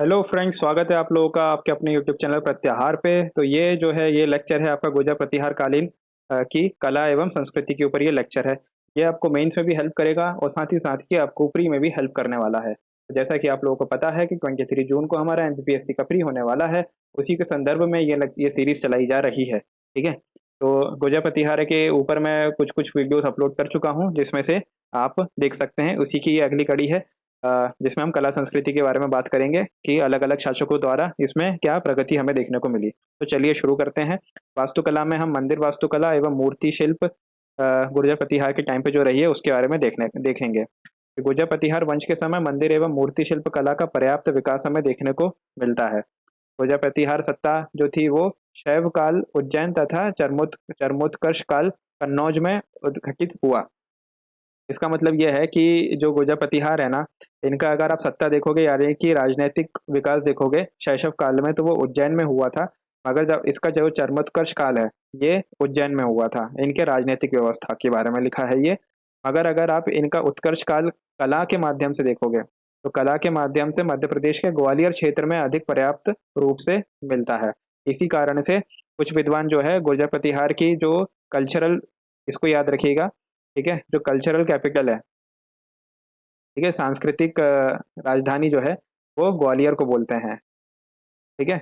Hello friends, स्वागत है आप लोगों का आपके अपने यूट्यूब चैनल प्रत्याहार पे। तो ये जो है ये लेक्चर है आपका गुर्जर प्रतिहार कालीन की कला एवं संस्कृति के ऊपर ये लेक्चर है। ये आपको मेंस में भी हेल्प करेगा और साथ ही आपको प्री में भी हेल्प करने वाला है। तो जैसा कि आप लोगों को पता है कि 23 जून को हमारा एमपीपीएससी का प्री होने वाला है। उसी के संदर्भ में ये सीरीज चलाई जा रही है। ठीक है। तो गुर्जर प्रतिहार के ऊपर मैं कुछ कुछ वीडियोस अपलोड कर चुका हूँ, जिसमें से आप देख सकते हैं। उसी की ये अगली कड़ी है, जिसमें हम कला संस्कृति के बारे में बात करेंगे कि अलग अलग शासकों द्वारा इसमें क्या प्रगति हमें देखने को मिली। तो चलिए शुरू करते हैं। वास्तुकला में हम मंदिर वास्तुकला एवं मूर्ति शिल्प गुर्जर प्रतिहार के टाइम पे जो रही है उसके बारे में देखेंगे। गुर्जर प्रतिहार वंश के समय मंदिर एवं मूर्ति शिल्प कला का पर्याप्त विकास हमें देखने को मिलता है। गुर्जर प्रतिहार सत्ता जो थी वो शैव काल उज्जैन तथा चरमोत्कर्ष काल कन्नौज में उद्घटित हुआ। इसका मतलब यह है कि जो गुर्जर प्रतिहार है ना, इनका अगर आप सत्ता देखोगे यानी कि राजनीतिक विकास देखोगे शैशव काल में, तो वो उज्जैन में हुआ था। मगर जब इसका जो चरमोत्कर्ष काल है, ये उज्जैन में हुआ था। इनके राजनीतिक व्यवस्था के बारे में लिखा है ये। मगर अगर आप इनका उत्कर्ष काल कला के माध्यम से देखोगे, तो कला के माध्यम से मध्य प्रदेश के ग्वालियर क्षेत्र में अधिक पर्याप्त रूप से मिलता है। इसी कारण से कुछ विद्वान जो है गुर्जर प्रतिहार की जो कल्चरल, इसको याद रखिएगा, ठीक है, जो कल्चरल कैपिटल है, ठीक है, सांस्कृतिक राजधानी जो है वो ग्वालियर को बोलते हैं। ठीक है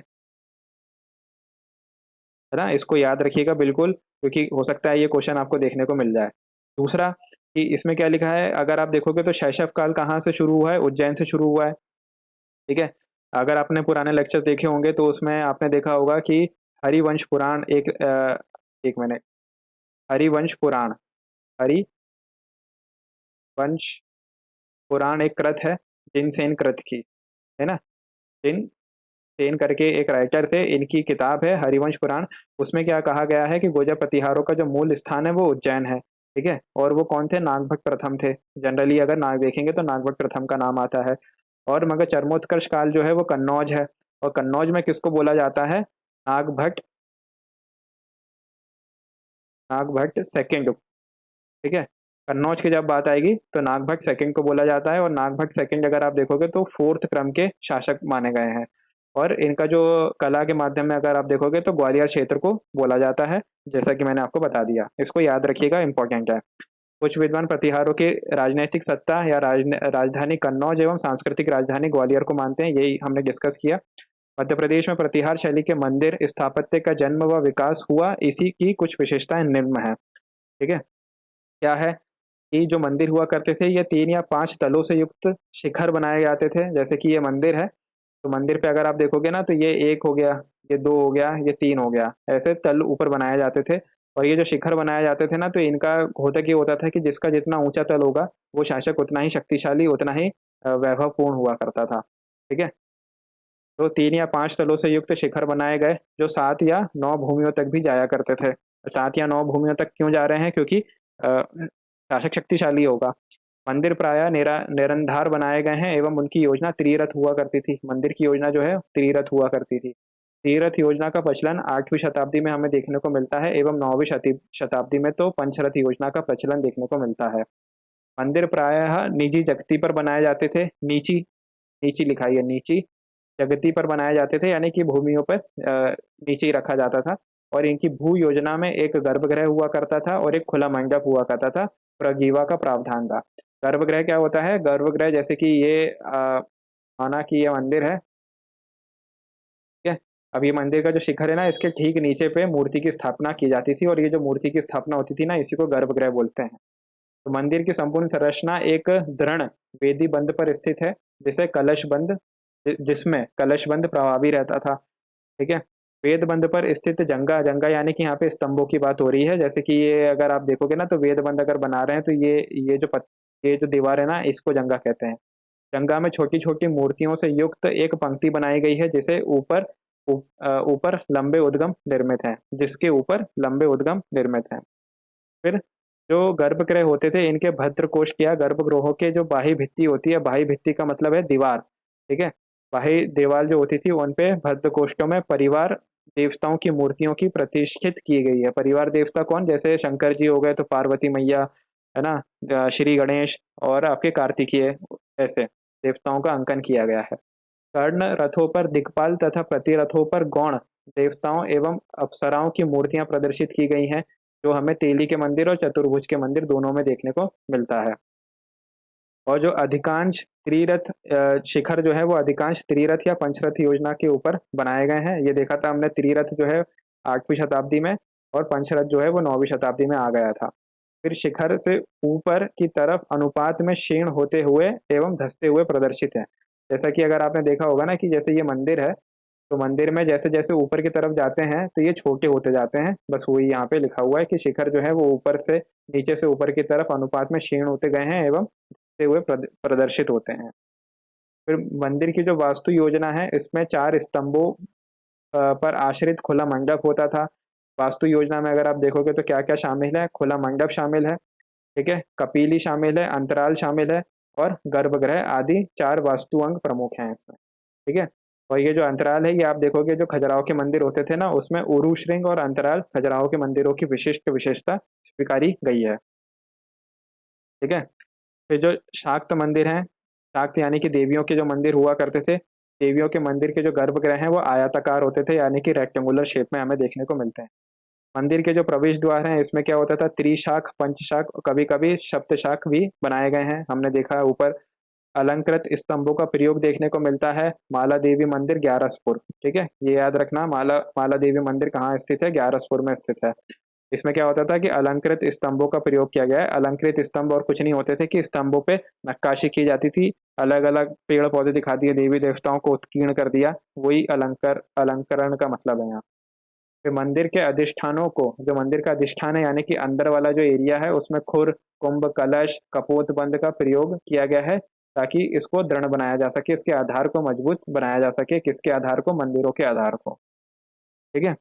ना, इसको याद रखिएगा बिल्कुल, क्योंकि हो सकता है ये क्वेश्चन आपको देखने को मिल जाए। दूसरा कि इसमें क्या लिखा है, अगर आप देखोगे तो शैशव काल कहाँ से शुरू हुआ है, उज्जैन से शुरू हुआ है। ठीक है। अगर आपने पुराने लेक्चर देखे होंगे तो उसमें आपने देखा होगा कि हरिवंश पुराण एक मिनट, हरिवंश पुराण, हरिवंश पुराण एक कृत है जिनसेन कृत की, है ना। जिन सेन करके एक राइटर थे, इनकी किताब है हरिवंश पुराण। उसमें क्या कहा गया है कि गुर्जर प्रतिहारों का जो मूल स्थान है वो उज्जैन है। ठीक है। और वो कौन थे, नागभट्ट प्रथम थे। जनरली अगर नाग देखेंगे तो नागभट्ट प्रथम का नाम आता है। और मगर चरमोत्कर्ष काल जो है वो कन्नौज है। और कन्नौज में किसको बोला जाता है, नागभट्ट, नागभट्ट सेकंड। ठीक है। कन्नौज की जब बात आएगी तो नागभट्ट सेकंड को बोला जाता है। और नागभट्ट सेकंड अगर आप देखोगे तो फोर्थ क्रम के शासक माने गए हैं। और इनका जो कला के माध्यम में अगर आप देखोगे तो ग्वालियर क्षेत्र को बोला जाता है, जैसा कि मैंने आपको बता दिया। इसको याद रखिएगा, इंपॉर्टेंट है। कुछ विद्वान प्रतिहारों की राजनीतिक सत्ता या राजधानी कन्नौज एवं सांस्कृतिक राजधानी ग्वालियर को मानते हैं, यही हमने डिस्कस किया। मध्य प्रदेश में प्रतिहार शैली के मंदिर स्थापत्य का जन्म व विकास हुआ, इसी की कुछ विशेषताएं निम्न है। ठीक है। क्या है कि जो मंदिर हुआ करते थे ये 3 या 5 तलों से युक्त शिखर बनाए जाते थे। जैसे कि ये मंदिर है, तो मंदिर पे अगर आप देखोगे ना तो ये एक हो गया, ये दो हो गया, ये तीन हो गया, ऐसे तल ऊपर बनाए जाते थे। और ये जो शिखर बनाए जाते थे ना, तो इनका होता क्या होता था कि जिसका जितना ऊंचा तल होगा वो शासक उतना ही शक्तिशाली, उतना ही वैभवपूर्ण हुआ करता था। ठीक है। तो 3 या 5 तलों से युक्त शिखर बनाए गए जो 7 या 9 भूमियों तक भी जाया करते थे। 7 या 9 भूमियों तक क्यों जा रहे हैं, क्योंकि शासक शक्तिशाली होगा। मंदिर प्रायः निरंधार बनाए गए हैं एवं उनकी योजना त्रिरथ हुआ करती थी। मंदिर की योजना जो है त्रिरथ हुआ करती थी। त्रिरथ योजना का प्रचलन 8वीं शताब्दी में हमें देखने को मिलता है एवं 9वीं शताब्दी में तो पंचरथ योजना का प्रचलन देखने को मिलता है। मंदिर प्रायः निजी जगती पर बनाए जाते थे। नीची, नीची लिखाई है, नीची जगती पर बनाए जाते थे, यानी कि भूमियों पर नीचे ही रखा जाता था। और इनकी भू योजना में एक गर्भगृह हुआ करता था और एक खुला मंडप हुआ करता था। प्रगीवा का प्रावधान था। गर्भगृह क्या होता है, गर्भगृह जैसे कि ये माना कि ये मंदिर है, ठीक है। अब ये मंदिर का जो शिखर है ना, इसके ठीक नीचे पे मूर्ति की स्थापना की जाती थी। और ये जो मूर्ति की स्थापना होती थी ना, इसी को गर्भगृह बोलते हैं। तो मंदिर की संपूर्ण संरचना एक दृढ़ वेदी बंद पर स्थित है, जिसे कलश बंद, जिसमें कलश बंद प्रभावी रहता था। ठीक है। वेद बंद पर स्थित जंगा, जंगा यानी कि यहाँ पे स्तंभों की बात हो रही है। जैसे कि ये अगर आप देखोगे ना तो वेद बंद अगर बना रहे हैं तो ये जो दीवार है ना, इसको जंगा कहते हैं। जंगा में छोटी छोटी मूर्तियों से युक्त एक पंक्ति बनाई गई है, जिसे ऊपर लंबे उद्गम निर्मित हैं, जिसके ऊपर लंबे उद्गम निर्मित हैं। फिर जो गर्भगृह होते थे, इनके भद्र कोष्ठ या गर्भगृहों के जो बाह्य भित्ति होती है, बाह्य भित्ति का मतलब है दीवार। ठीक है। बाह्य दीवार जो होती थी उन पे भद्र कोष्ठों में परिवार देवताओं की मूर्तियों की प्रतिष्ठित की गई है। परिवार देवता कौन, जैसे शंकर जी हो गए तो पार्वती मैया, है ना, श्री गणेश और आपके कार्तिकेय, ऐसे देवताओं का अंकन किया गया है। कर्ण रथों पर दिक्पाल तथा प्रतिरथों पर गौण देवताओं एवं अप्सराओं की मूर्तियां प्रदर्शित की गई हैं, जो हमें तेली के मंदिर और चतुर्भुज के मंदिर दोनों में देखने को मिलता है। और जो अधिकांश त्रिरथ शिखर जो है वो अधिकांश त्रिरथ या पंचरथ योजना के ऊपर बनाए गए हैं। ये देखा था हमने, त्रिरथ जो है 8वीं शताब्दी में और पंचरथ जो है वो 9वीं शताब्दी में आ गया था। फिर शिखर से ऊपर की तरफ अनुपात में क्षीण होते हुए एवं धंसते हुए प्रदर्शित है। जैसा कि अगर आपने देखा होगा ना कि जैसे ये मंदिर है, तो मंदिर में जैसे जैसे ऊपर की तरफ जाते हैं तो ये छोटे होते जाते हैं। बस वही यहाँ पे लिखा हुआ है कि शिखर जो है वो ऊपर से नीचे से ऊपर की तरफ अनुपात में क्षीण होते गए हैं एवं धंसते हुए प्रदर्शित होते हैं। फिर मंदिर की जो वास्तु योजना है, इसमें 4 स्तंभों पर आश्रित खुला मंडप होता था। वास्तु योजना में अगर आप देखोगे तो क्या क्या शामिल है, खुला मंडप शामिल है, ठीक है, कपीली शामिल है, अंतराल शामिल है और गर्भगृह आदि 4 वास्तु अंग प्रमुख हैं इसमें, ठीक है। और ये जो अंतराल है, ये आप देखोगे जो खजुराहो के मंदिर होते थे ना, उसमें उरू श्रृंग और अंतराल खजुराहो के मंदिरों की विशिष्ट विशेषता स्वीकारी गई है, ठीक है। फिर जो शाक्त मंदिर हैं, शाक्त यानी कि देवियों के जो मंदिर हुआ करते थे, देवियों के मंदिर के जो गर्भगृह हैं वो आयताकार होते थे, यानी कि रेक्टेंगुलर शेप में हमें देखने को मिलते हैं। मंदिर के जो प्रवेश द्वार हैं, इसमें क्या होता था, त्रिशाख, पंचशाख, कभी कभी सप्तशाख भी बनाए गए हैं। हमने देखा है ऊपर अलंकृत स्तंभों का प्रयोग देखने को मिलता है। माला देवी मंदिर ग्यारसपुर, ठीक है, ये याद रखना, माला माला देवी मंदिर कहाँ स्थित है, ग्यारसपुर में स्थित है। इसमें क्या होता था कि अलंकृत स्तंभों का प्रयोग किया गया है। अलंकृत स्तंभ और कुछ नहीं होते थे कि स्तंभों पे नक्काशी की जाती थी, अलग अलग पेड़ पौधे दिखा दिए, देवी देवताओं को उत्कीर्ण कर दिया, वही अलंकरण का मतलब है यहाँ। फिर मंदिर के अधिष्ठानों को, जो मंदिर का अधिष्ठान है यानी कि अंदर वाला जो एरिया है, उसमें खुर, कुंभ, कलश, कपोत बंद का प्रयोग किया गया है, ताकि इसको दृढ़ बनाया जा सके, इसके आधार को मजबूत बनाया जा सके। किसके आधार को, मंदिरों के आधार को, ठीक है।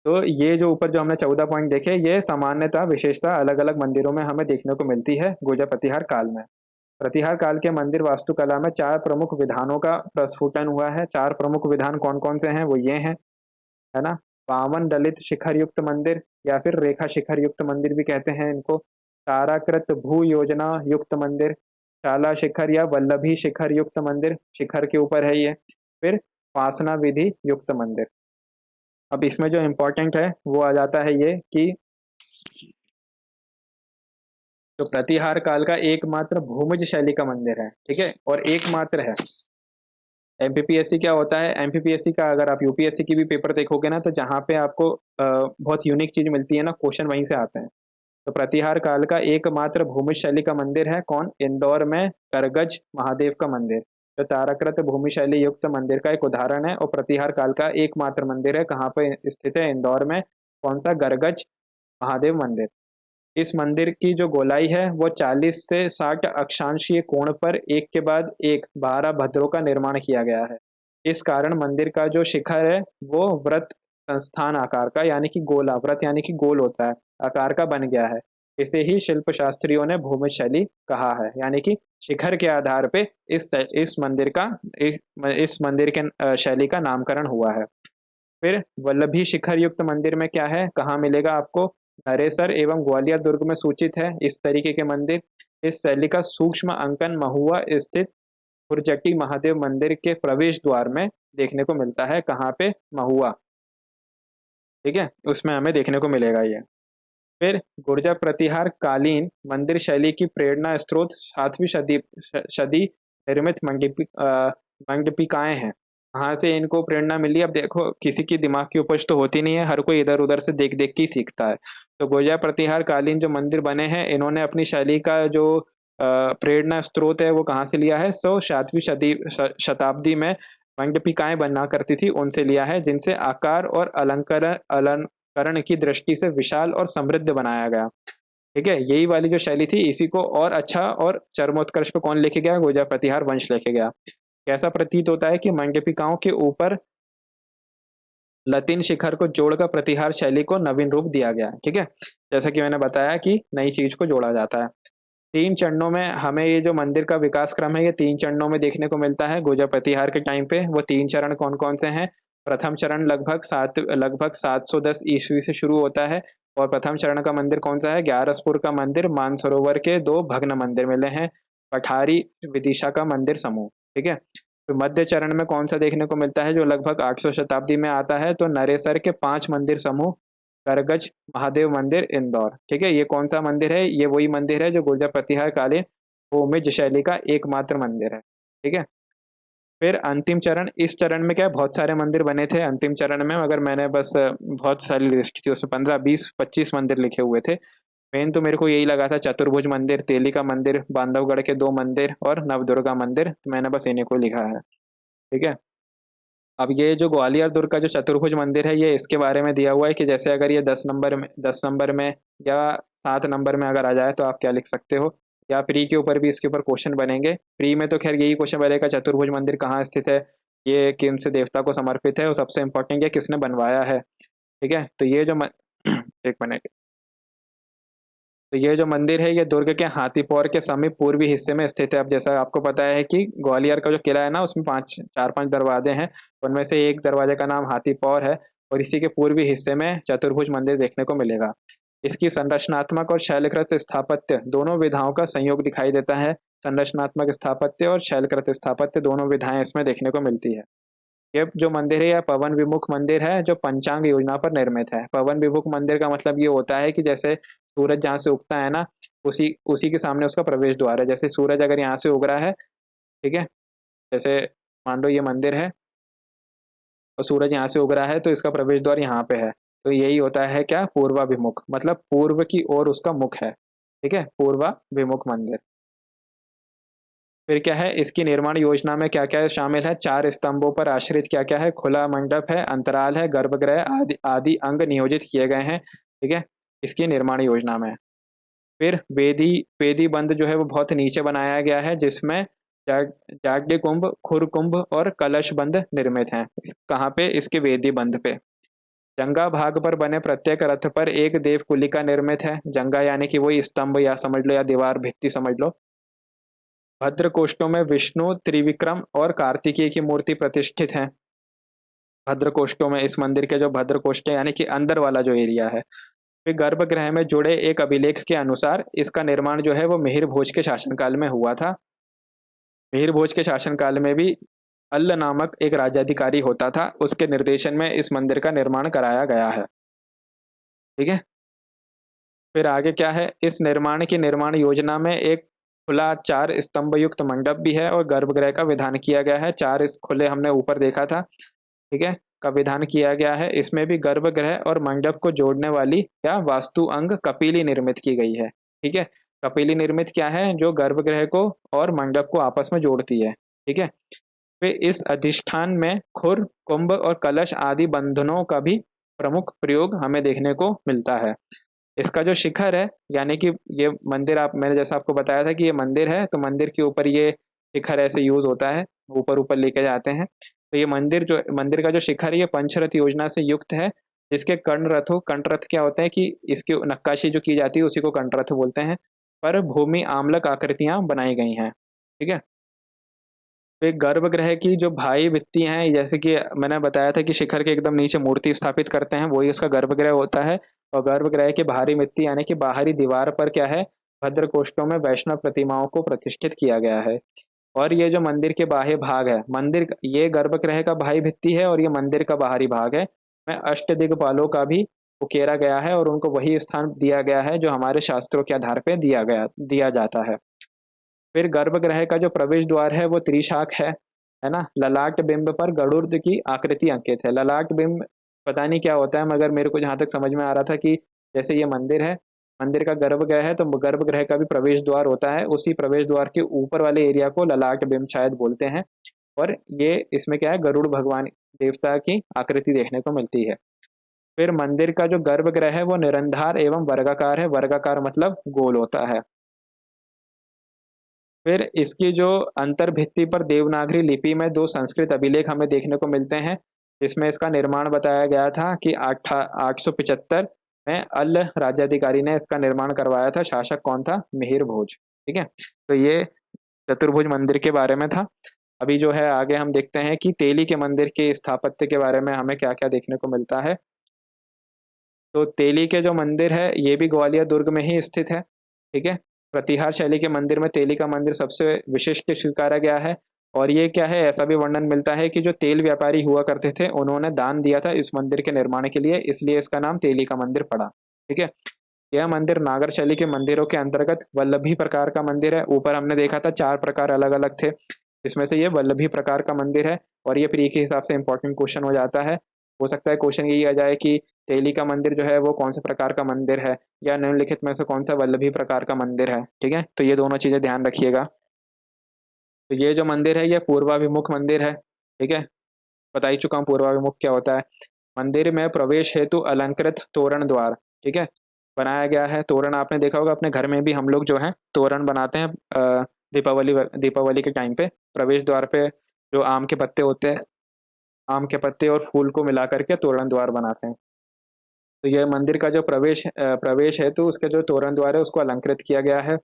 तो ये जो ऊपर जो हमने 14 पॉइंट देखे, ये सामान्यतः विशेषता अलग अलग मंदिरों में हमें देखने को मिलती है गुर्जर प्रतिहार काल में। प्रतिहार काल के मंदिर वास्तुकला में 4 प्रमुख विधानों का प्रस्फुटन हुआ है। 4 प्रमुख विधान कौन कौन से हैं, वो ये हैं, है ना। पावन दलित शिखर युक्त मंदिर या फिर रेखा शिखर युक्त मंदिर भी कहते हैं इनको। ताराकृत भू योजना युक्त मंदिर, शाला शिखर या वल्लभी शिखर युक्त मंदिर, शिखर के ऊपर है ये। फिर वासना विधि युक्त मंदिर। अब इसमें जो इम्पोर्टेंट है वो आ जाता है ये कि जो प्रतिहार काल का एकमात्र भूमज शैली का मंदिर है, ठीक है, और एकमात्र है। एमपीपीएससी क्या होता है, एमपीपीएससी का अगर आप यूपीएससी की भी पेपर देखोगे ना, तो जहाँ पे आपको बहुत यूनिक चीज मिलती है ना, क्वेश्चन वहीं से आते हैं। तो प्रतिहार काल का एकमात्र भूमि शैली का मंदिर है कौन, इंदौर में करगज महादेव का मंदिर, जो तारकृत भूमि शैली युक्त मंदिर का एक उदाहरण है और प्रतिहार काल का एकमात्र मंदिर है। कहाँ पे स्थित है, इंदौर में। कौन सा, गरगज महादेव मंदिर। इस मंदिर की जो गोलाई है वो 40 से 60 अक्षांशीय कोण पर एक के बाद एक 12 भद्रों का निर्माण किया गया है। इस कारण मंदिर का जो शिखर है वो व्रत संस्थान आकार का, यानी कि गोला, व्रत यानी कि गोल होता है, आकार का बन गया है। इसे ही शिल्प शास्त्रियों ने भूमि शैली कहा है, यानी कि शिखर के आधार पे इस मंदिर का इस मंदिर के शैली का नामकरण हुआ है। फिर वल्लभी शिखर युक्त मंदिर में क्या है, कहाँ मिलेगा आपको, नरेसर एवं ग्वालियर दुर्ग में सूचित है इस तरीके के मंदिर। इस शैली का सूक्ष्म अंकन महुआ स्थित खुरजटी महादेव मंदिर के प्रवेश द्वार में देखने को मिलता है। कहाँ पे, महुआ, ठीक है, उसमें हमें देखने को मिलेगा ये। फिर गुर्जर प्रतिहार कालीन मंदिर शैली की प्रेरणा स्रोत 7वीं सदी निर्मित मंडपिकाएं हैं। कहाँ से इनको प्रेरणा मिली, अब देखो किसी की दिमाग की उपज तो होती नहीं है, हर कोई इधर उधर से देख देख के ही सीखता है। तो गुर्जर प्रतिहार कालीन जो मंदिर बने हैं, इन्होंने अपनी शैली का जो प्रेरणा स्रोत है वो कहाँ से लिया है, 7वीं शताब्दी में मंडपिकाएं बना करती थी, उनसे लिया है, जिनसे आकार और अलंकरण की दृष्टि से विशाल और समृद्ध बनाया गया, ठीक है। यही वाली जो शैली थी, इसी को और अच्छा और चरमोत्कर्ष पे कौन लेके गया, गुर्जर प्रतिहार वंश लेके गया। कैसा प्रतीत होता है कि मंडपिकाओं के ऊपर लतीन शिखर को जोड़कर प्रतिहार शैली को नवीन रूप दिया गया, ठीक है। जैसा कि मैंने बताया कि नई चीज को जोड़ा जाता है। 3 चरणों में हमें ये जो मंदिर का विकास क्रम है, ये 3 चरणों में देखने को मिलता है गुर्जर प्रतिहार के टाइम पे। वो 3 चरण कौन कौन से हैं, प्रथम चरण लगभग 710 ईस्वी से शुरू होता है। और प्रथम चरण का मंदिर कौन सा है, ग्यारसपुर का मंदिर, मानसरोवर के 2 भग्न मंदिर मिले हैं, पठारी विदिशा का मंदिर समूह, ठीक है। तो मध्य चरण में कौन सा देखने को मिलता है जो लगभग 800 शताब्दी में आता है, तो नरेसर के 5 मंदिर समूह, करगज महादेव मंदिर इंदौर। ठीक है, ये कौन सा मंदिर है? ये वही मंदिर है जो गुर्जर प्रतिहार कालीन भूमिज शैली का एकमात्र मंदिर है। ठीक है, फिर अंतिम चरण, इस चरण में क्या है, बहुत सारे मंदिर बने थे अंतिम चरण में, मगर मैंने बस बहुत सारी लिस्ट थी उसमें 15 20 25 मंदिर लिखे हुए थे। मेन तो मेरे को यही लगा था, चतुर्भुज मंदिर, तेली का मंदिर, बांधवगढ़ के 2 मंदिर और नवदुर्गा मंदिर, तो मैंने बस इन्हीं को लिखा है। ठीक है, अब ये जो ग्वालियर दुर्ग का जो चतुर्भुज मंदिर है, ये इसके बारे में दिया हुआ है कि जैसे अगर ये 10 नंबर में या 7 नंबर में अगर आ जाए तो आप क्या लिख सकते हो, या प्री के ऊपर भी इसके ऊपर क्वेश्चन बनेंगे। प्री में तो खैर यही क्वेश्चन बनेगा, चतुर्भुज मंदिर कहाँ स्थित है, ये किन से देवता को समर्पित है, और सबसे इंपॉर्टेंट ये किसने बनवाया है। ठीक है, तो ये जो एक मिनट, तो ये जो मंदिर है ये दुर्ग के हाथीपौर के समीप पूर्वी हिस्से में स्थित है। अब जैसा आपको पता है कि ग्वालियर का जो किला है ना, उसमें 4 5 दरवाजे हैं, उनमें से एक दरवाजे का नाम हाथीपौर है, और इसी के पूर्वी हिस्से में चतुर्भुज मंदिर देखने को मिलेगा। इसकी संरचनात्मक और शैलकृत स्थापत्य दोनों विधाओं का संयोग दिखाई देता है। संरचनात्मक स्थापत्य और शैलकृत स्थापत्य दोनों विधाएं इसमें देखने को मिलती है। ये जो मंदिर है यह पवन विमुख मंदिर है जो पंचांग योजना पर निर्मित है। पवन विमुख मंदिर का मतलब ये होता है कि जैसे सूरज जहाँ से उगता है ना, उसी उसी के सामने उसका प्रवेश द्वार है। जैसे सूरज अगर यहाँ से उग रहा है, ठीक है, जैसे मान लो ये मंदिर है और सूरज यहाँ से उग रहा है, तो इसका प्रवेश द्वार यहाँ पे है। तो यही होता है क्या, पूर्वाभिमुख, मतलब पूर्व की ओर उसका मुख है। ठीक है, पूर्वाभिमुख मंदिर। फिर क्या है, इसकी निर्माण योजना में क्या क्या शामिल है? 4 स्तंभों पर आश्रित क्या क्या है, खुला मंडप है, अंतराल है, गर्भगृह आदि आदि अंग नियोजित किए गए हैं। ठीक है, इसकी निर्माण योजना में। फिर वेदी वेदी बंद जो है वो बहुत नीचे बनाया गया है, जिसमें जाड्य कुंभ, खुर कुंभ और कलश बंद निर्मित हैं। कहाँ पे? इसके वेदी बंद पे। जंगा भाग पर बने प्रत्येक रथ पर एक देव कुलिका निर्मित है। जंगा यानी कि वही स्तंभ या समझ लो, या दीवार भित्ति समझ लो। भद्र कोष्ठों में विष्णु, त्रिविक्रम और कार्तिकेय की मूर्ति प्रतिष्ठित है। भद्र कोष्ठों में, इस मंदिर के जो भद्र कोष्ठ है यानी कि अंदर वाला जो एरिया है। फिर गर्भगृह में जुड़े एक अभिलेख के अनुसार इसका निर्माण जो है वो मिहिर भोज के शासनकाल में हुआ था। मिहिर भोज के शासनकाल में भी अल्ल नामक एक राज्याधिकारी होता था, उसके निर्देशन में इस मंदिर का निर्माण कराया गया है। ठीक है, फिर आगे क्या है, इस निर्माण की निर्माण योजना में एक खुला 4 स्तंभ युक्त मंडप भी है, और गर्भगृह का विधान किया गया है। 4 इस खुले हमने ऊपर देखा था, ठीक है, का विधान किया गया है। इसमें भी गर्भगृह और मंडप को जोड़ने वाली या वास्तु अंग कपिली निर्मित की गई है। ठीक है, कपिली निर्मित क्या है, जो गर्भगृह को और मंडप को आपस में जोड़ती है। ठीक है, फिर इस अधिष्ठान में खुर, कुंभ और कलश आदि बंधनों का भी प्रमुख प्रयोग हमें देखने को मिलता है। इसका जो शिखर है, यानी कि ये मंदिर, आप मैंने जैसा आपको बताया था कि ये मंदिर है, तो मंदिर के ऊपर ये शिखर ऐसे यूज होता है, ऊपर ऊपर लेके जाते हैं। तो ये मंदिर का जो शिखर है ये पंचरथ योजना से युक्त है, जिसके कंठ रथ क्या होते हैं कि इसकी नक्काशी जो की जाती है उसी को कंठ रथ बोलते हैं। पर भूमि आम्लक आकृतियां बनाई गई हैं। ठीक है, तो एक गर्भगृह की जो भाई भित्ति हैं, जैसे कि मैंने बताया था कि शिखर के एकदम नीचे मूर्ति स्थापित करते हैं, वही उसका गर्भगृह होता है। और गर्भगृह की बाहरी भित्ति यानी कि बाहरी दीवार पर क्या है, भद्र कोष्ठों में वैष्णव प्रतिमाओं को प्रतिष्ठित किया गया है। और ये जो मंदिर के बाह्य भाग है, ये गर्भगृह का बाह्य भित्ति है और ये मंदिर का बाहरी भाग है, में अष्टदिग्पालों का भी उकेरा गया है, और उनको वही स्थान दिया गया है जो हमारे शास्त्रों के आधार पर दिया जाता है। फिर गर्भगृह का जो प्रवेश द्वार है वो त्रिशाख है ना। ललाट बिंब पर गरुड़ की आकृति अंकित है। ललाट बिंब पता नहीं क्या होता है, मगर मेरे को जहां तक समझ में आ रहा था कि जैसे ये मंदिर है, मंदिर का गर्भगृह है, तो गर्भगृह का भी प्रवेश द्वार होता है, उसी प्रवेश द्वार के ऊपर वाले एरिया को ललाट बिंब शायद बोलते हैं। और ये इसमें क्या है, गरुड़ भगवान देवता की आकृति देखने को मिलती है। फिर मंदिर का जो गर्भगृह है वो निरंधार एवं वर्गाकार है। वर्गाकार मतलब गोल होता है। फिर इसकी जो अंतर्भित्ति पर देवनागरी लिपि में 2 संस्कृत अभिलेख हमें देखने को मिलते हैं, जिसमें इसका निर्माण बताया गया था कि 875 में अल्ल राज्याधिकारी ने इसका निर्माण करवाया था। शासक कौन था? मिहिर भोज। ठीक है, तो ये चतुर्भुज मंदिर के बारे में था। अभी जो है आगे हम देखते हैं कि तेली के मंदिर के स्थापत्य के बारे में हमें क्या क्या देखने को मिलता है। तो तेली के जो मंदिर है ये भी ग्वालियर दुर्ग में ही स्थित है। ठीक है, प्रतिहार शैली के मंदिर में तेली का मंदिर सबसे विशिष्ट स्वीकारा गया है, और ये क्या है, ऐसा भी वर्णन मिलता है कि जो तेल व्यापारी हुआ करते थे उन्होंने दान दिया था इस मंदिर के निर्माण के लिए, इसलिए इसका नाम तेली का मंदिर पड़ा। ठीक है। यह मंदिर नागर शैली के मंदिरों के अंतर्गत वल्लभी प्रकार का मंदिर है। ऊपर हमने देखा था 4 प्रकार अलग अलग थे, इसमें से ये वल्लभी प्रकार का मंदिर है। और ये प्री के हिसाब से इंपॉर्टेंट क्वेश्चन हो जाता है। हो सकता है क्वेश्चन यही आ जाए कि तेली का मंदिर जो है वो कौन से प्रकार का मंदिर है, या निम्नलिखित में से कौन सा वल्लभी प्रकार का मंदिर है। ठीक है, तो ये दोनों चीजें ध्यान रखिएगा। तो ये जो मंदिर है ये पूर्वाभिमुख मंदिर है। ठीक है, बता ही चुका हूँ पूर्वाभिमुख क्या होता है। मंदिर में प्रवेश हेतु अलंकृत तोरण द्वार, ठीक है, बनाया गया है। तोरण आपने देखा होगा अपने घर में भी, हम लोग जो है तोरण बनाते हैं दीपावली दीपावली के टाइम पे प्रवेश द्वार पे जो आम के पत्ते होते हैं, आम के पत्ते और फूल को मिला करके तोरण द्वार बनाते हैं। तो ये मंदिर का जो प्रवेश है तो उसके जो तोरण द्वार है उसको अलंकृत किया गया है।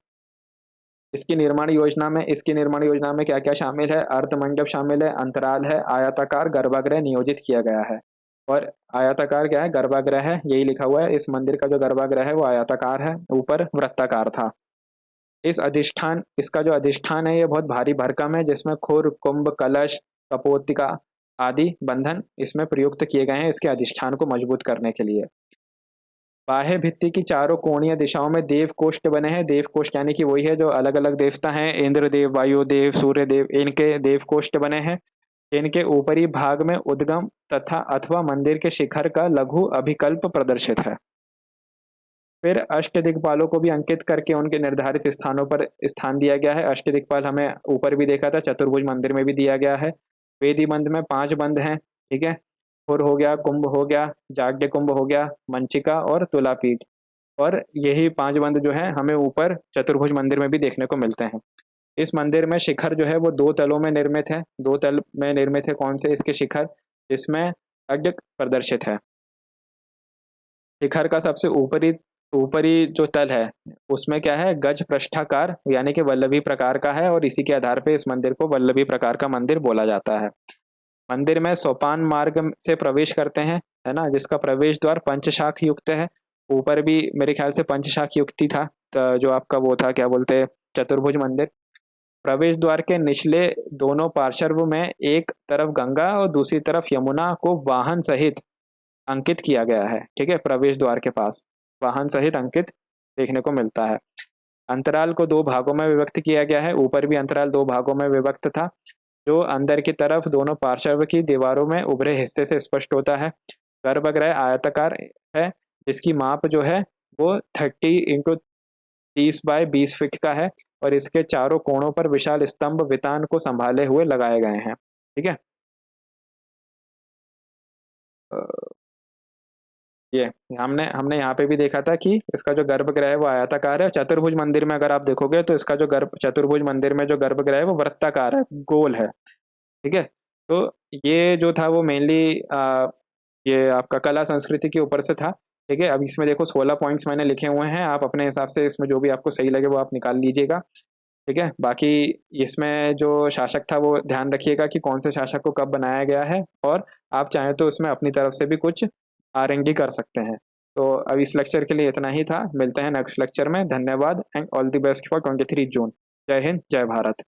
इसकी निर्माण योजना में क्या क्या शामिल है? अर्ध मंडप शामिल है, अंतराल है, आयताकार गर्भगृह नियोजित किया गया है। और आयताकार क्या है? गर्भगृह है, यही लिखा हुआ है। इस मंदिर का जो गर्भगृह है वो आयताकार है, ऊपर वृत्ताकार था। इसका जो अधिष्ठान है ये बहुत भारी भरकम है, जिसमें खुर, कुंभ, कलश, कपोतिका आदि बंधन इसमें प्रयुक्त किए गए हैं इसके अधिष्ठान को मजबूत करने के लिए। बाह्य भित्ति की चारों कोणीय दिशाओं में देव कोष्ठ बने हैं। देव कोष्ठ यानी कि वही है जो अलग अलग देवता हैं, इंद्र देव, वायु देव, सूर्य देव, इनके देव कोष्ठ बने हैं। इनके ऊपरी भाग में उद्गम तथा अथवा मंदिर के शिखर का लघु अभिकल्प प्रदर्शित है। फिर अष्ट दिक्पालों को भी अंकित करके उनके निर्धारित स्थानों पर स्थान दिया गया है। अष्ट दिक्पाल हमें ऊपर भी देखा था, चतुर्भुज मंदिर में भी दिया गया है। वेदी बंद में 5 बंद हैं। ठीक है, खुर हो गया, कुंभ हो गया, जाग्ञ कुंभ हो गया, मंचिका और तुलापीठ। और यही 5 बंद जो है हमें ऊपर चतुर्भुज मंदिर में भी देखने को मिलते हैं। इस मंदिर में शिखर जो है वो 2 तलों में निर्मित है। 2 तल में निर्मित है कौन से इसके शिखर? जिसमें अग्र प्रदर्शित है। शिखर का सबसे ऊपरी ऊपरी जो तल है उसमें क्या है? गज पृष्ठाकार यानी कि वल्लभी प्रकार का है, और इसी के आधार पे इस मंदिर को वल्लभी प्रकार का मंदिर बोला जाता है। मंदिर में सोपान मार्ग से प्रवेश करते हैं, है ना, जिसका प्रवेश द्वार पंचशाख युक्त है। ऊपर भी मेरे ख्याल से पंचशाख युक्त ही था, तो जो आपका वो था क्या बोलते हैं, चतुर्भुज मंदिर। प्रवेश द्वार के निचले दोनों पार्श्व में एक तरफ गंगा और दूसरी तरफ यमुना को वाहन सहित अंकित किया गया है। ठीक है, प्रवेश द्वार के पास वाहन सहित अंकित देखने को मिलता है। अंतराल को 2 भागों में विभक्त किया गया है। ऊपर भी अंतराल 2 भागों में विभक्त था, जो अंदर की तरफ दोनों पार्श्व की दीवारों में उभरे हिस्से से स्पष्ट होता है। गर्भगृह आयताकार है, जिसकी माप जो है वो 30x30/20 फीट का है, और इसके चारों कोणों पर विशाल स्तंभ वितान को संभाले हुए लगाए गए हैं। ठीक है, ये हमने हमने यहाँ पे भी देखा था कि इसका जो गर्भगृह है वो आयताकार है। चतुर्भुज मंदिर में अगर आप देखोगे तो इसका जो गर्भ चतुर्भुज मंदिर में जो गर्भगृह है वो वृत्ताकार है, गोल है। ठीक है, तो ये जो था वो मेनली ये आपका कला संस्कृति के ऊपर से था। ठीक है, अब इसमें देखो 16 पॉइंट्स मैंने लिखे हुए हैं, आप अपने हिसाब से इसमें जो भी आपको सही लगे वो आप निकाल लीजिएगा। ठीक है, बाकी इसमें जो शासक था वो ध्यान रखिएगा कि कौन से शासक को कब बनाया गया है, और आप चाहें तो उसमें अपनी तरफ से भी कुछ R&D कर सकते हैं। तो अब इस लेक्चर के लिए इतना ही था, मिलते हैं नेक्स्ट लेक्चर में। धन्यवाद and all the best for 23 जून। जय हिंद, जय भारत।